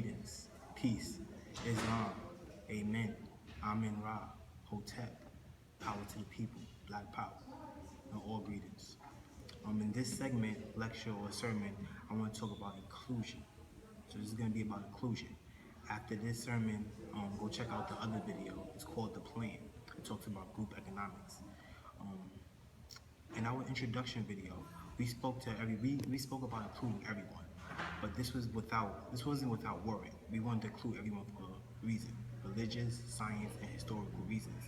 Greetings, peace, Islam, Amen, Amin Ra, Hotep, power to the people, Black power, and all greetings. In this segment, lecture or sermon, I want to talk about inclusion. So this is going to be about inclusion. After this sermon, go check out the other video. It's called The Plan. It talks about group economics. In our introduction video, we spoke about including everyone, but this wasn't without worry. We wanted to include everyone for a reason: religious, science, and historical reasons.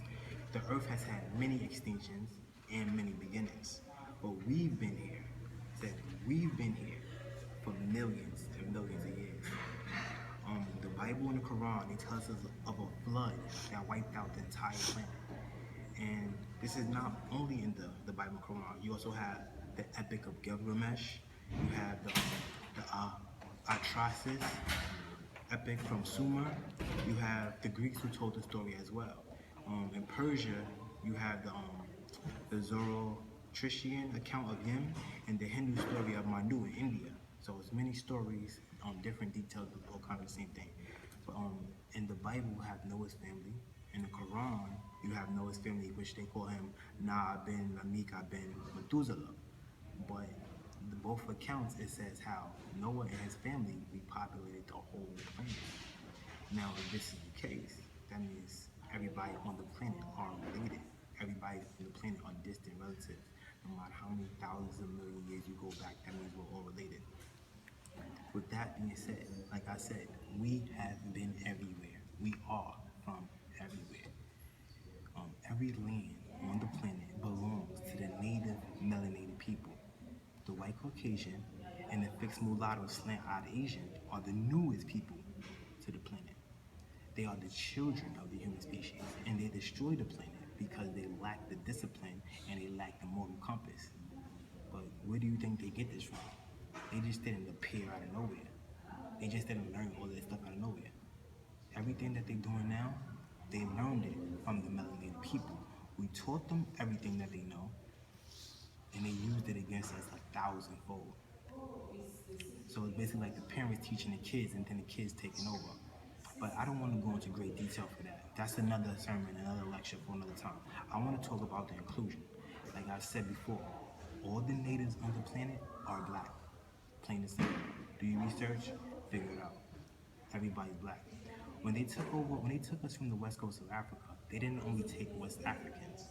The Earth has had many extinctions and many beginnings, but we've been here. We've been here for millions and millions of years. The Bible and the Quran, it tells us of a flood that wiped out the entire planet. And this is not only in the Bible and Quran. You also have the Epic of Gilgamesh. You have the Atrasis epic from Sumer. You have the Greeks who told the story as well. In Persia, you have the Zoroastrian account of Yim and the Hindu story of Manu in India. So it's many stories, different details, all kind of the same thing. But in the Bible, you have Noah's family. In the Quran, you have Noah's family, which they call him Nah bin Lamika bin Methuselah. But in both accounts, it says how Noah and his family repopulated the whole planet. Now, if this is the case, that means everybody on the planet are related. Everybody on the planet are distant relatives. No matter how many thousands of million years you go back, that means we're all related. With that being said, like I said, we have been everywhere. We are from everywhere. Every land on the planet belongs to the native melanated people. The white Caucasian and the fixed mulatto slant-eyed Asian are the newest people to the planet. They are the children of the human species, and they destroy the planet because they lack the discipline and they lack the moral compass. But where do you think they get this from? They just didn't appear out of nowhere. They just didn't learn all this stuff out of nowhere. Everything that they're doing now, they learned it from the melanated people. We taught them everything that they know, and they used it against us 1,000-fold. So it's basically like the parents teaching the kids and then the kids taking over. But I don't want to go into great detail for that. That's another sermon, another lecture for another time. I want to talk about the inclusion. Like I said before, all the natives on the planet are black. Plain and simple. Do your research, figure it out. Everybody's black. When they took us from the west coast of Africa, they didn't only take West Africans.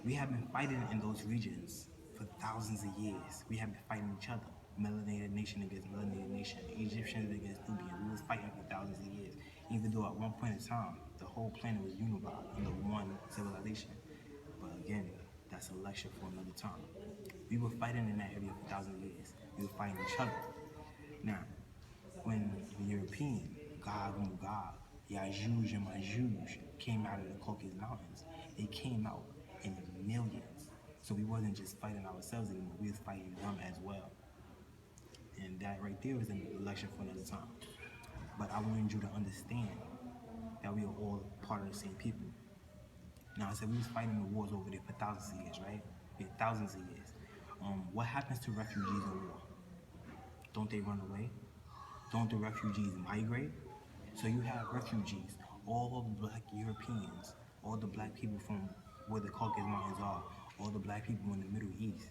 We have been fighting in those regions for thousands of years. We have been fighting each other. Melanated nation against melanated nation. Egyptians against Nubians. We was fighting for thousands of years. Even though at one point in time, the whole planet was unified under one civilization. But again, that's a lecture for another time. We were fighting in that area for thousands of years. We were fighting each other. Now, when the European, Gog and Magog, Yajuj and Majuj, came out of the Caucasus Mountains, they came out in millions. So we wasn't just fighting ourselves anymore, we was fighting them as well. And that right there is a lecture for another time. But I wanted you to understand that we are all part of the same people. Now, I said we was fighting the wars over there for thousands of years, right? Yeah, thousands of years. What happens to refugees in war? Don't they run away? Don't the refugees migrate? So you have refugees, all the black Europeans, all the black people from where the Caucasus Mountains are, all the black people in the Middle East.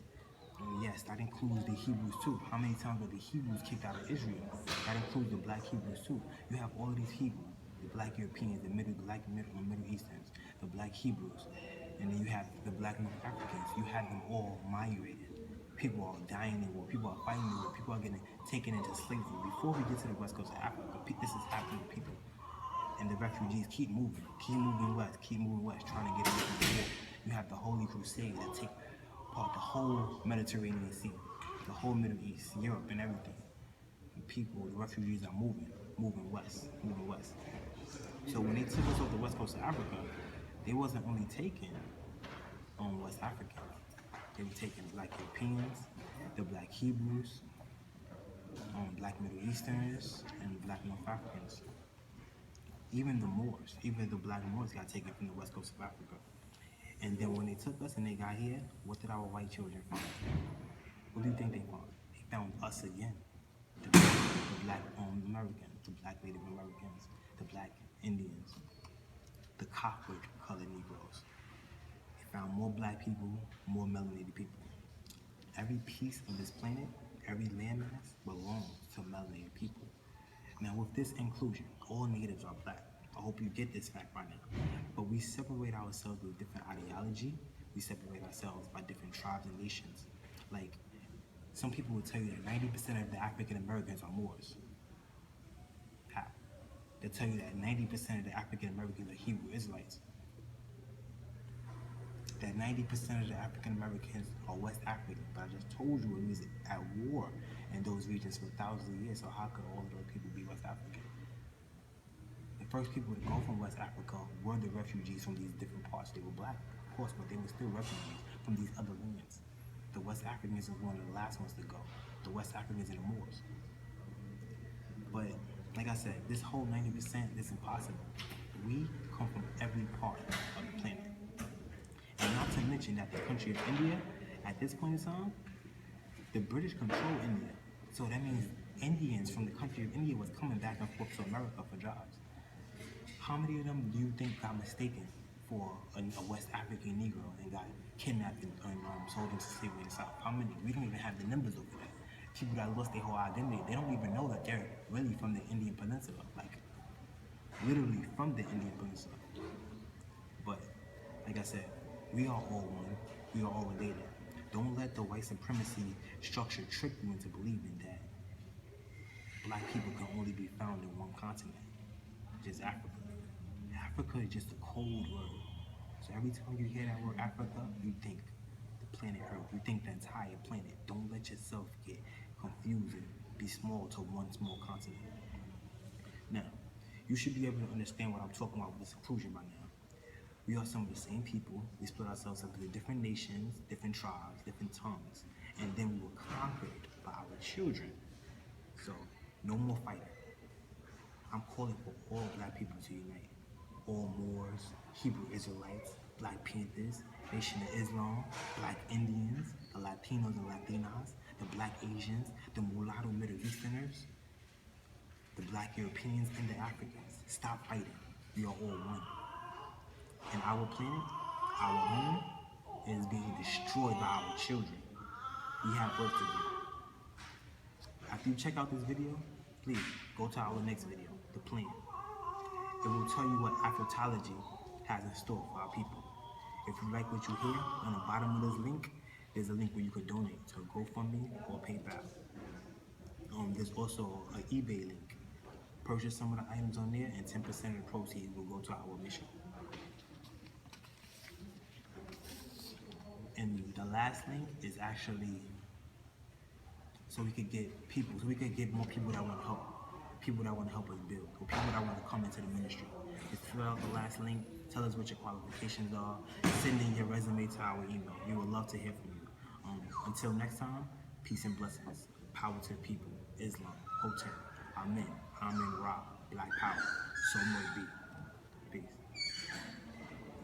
Yes, that includes the Hebrews too. How many times were the Hebrews kicked out of Israel? That includes the black Hebrews too. You have all of these Hebrews, the black Europeans, the Middle Easterns, the black Hebrews, and then you have the black North Africans. You have them all migrated. People are dying in war. People are fighting in war. People are getting taken into slavery. Before we get to the west coast of Africa, this is happening to people. And the refugees keep moving west, trying to get away from the war. You have the Holy Crusade that take apart the whole Mediterranean Sea, the whole Middle East, Europe, and everything. And people, the refugees are moving west. So when they took us off the west coast of Africa, they wasn't only taking West Africans. They were taking black Europeans, the black Hebrews, black Middle Easterns, and black North Africans. Even the Moors, even the black Moors got taken from the west coast of Africa. And then when they took us and they got here, what did our white children find? What do you think they found? They found us again. the black Americans, the black Native Americans, the black Indians, the copper-colored Negroes. They found more black people, more melanated people. Every piece of this planet, every landmass belongs to melanated people. Now, with this inclusion, all natives are black. I hope you get this fact by now. But we separate ourselves with different ideology. We separate ourselves by different tribes and nations. Like, some people will tell you that 90% of the African Americans are Moors. How? They'll tell you that 90% of the African Americans are Hebrew Israelites. That 90% of the African Americans are West African. But I just told you we was at war in those regions for thousands of years, so how could all of those people be West African? The first people to go from West Africa were the refugees from these different parts. They were black, of course, but they were still refugees from these other lands. The West Africans was one of the last ones to go. The West Africans and the Moors. But like I said, this whole 90% is impossible. We come from every part of the planet. And not to mention that the country of India, at this point in time, the British control India. So that means Indians from the country of India was coming back and forth to America for jobs. How many of them do you think got mistaken for a West African Negro and got kidnapped and sold into slavery in the South? How many? We don't even have the numbers over that. People that lost their whole identity, they don't even know that they're really from the Indian Peninsula, like literally from the Indian Peninsula. But like I said, we are all one. We are all related. Don't let the white supremacy structure trick you into believing that black people can only be found in one continent, which is Africa. Africa is just a cold word. So every time you hear that word Africa, you think the planet Earth. You think the entire planet. Don't let yourself get confused and be small to one small continent. Now, you should be able to understand what I'm talking about with this inclusion by now. We are some of the same people. We split ourselves up into different nations, different tribes, different tongues, and then we were conquered by our children. So, no more fighting. I'm calling for all black people to unite. All Moors, Hebrew Israelites, Black Panthers, Nation of Islam, Black Indians, the Latinos and Latinas, the Black Asians, the mulatto Middle Easterners, the Black Europeans, and the Africans. Stop fighting. We are all one. And our planet, our home, is being destroyed by our children. We have work to do. After you check out this video, please go to our next video, The Plan. It will tell you what Afrotheology has in store for our people. If you like what you hear, on the bottom of this link, there's a link where you can donate to GoFundMe or PayPal. There's also an eBay link. Purchase some of the items on there, and 10% of the proceeds will go to our mission. And the last link is actually so we could get more people that want to help. People that want to help us build, or people that want to come into the ministry. Just fill out the last link, tell us what your qualifications are, send in your resume to our email. We would love to hear from you. Until next time, peace and blessings. Power to the people. Islam, Hotel, Amen, Amen Ra, Black Power, so much be.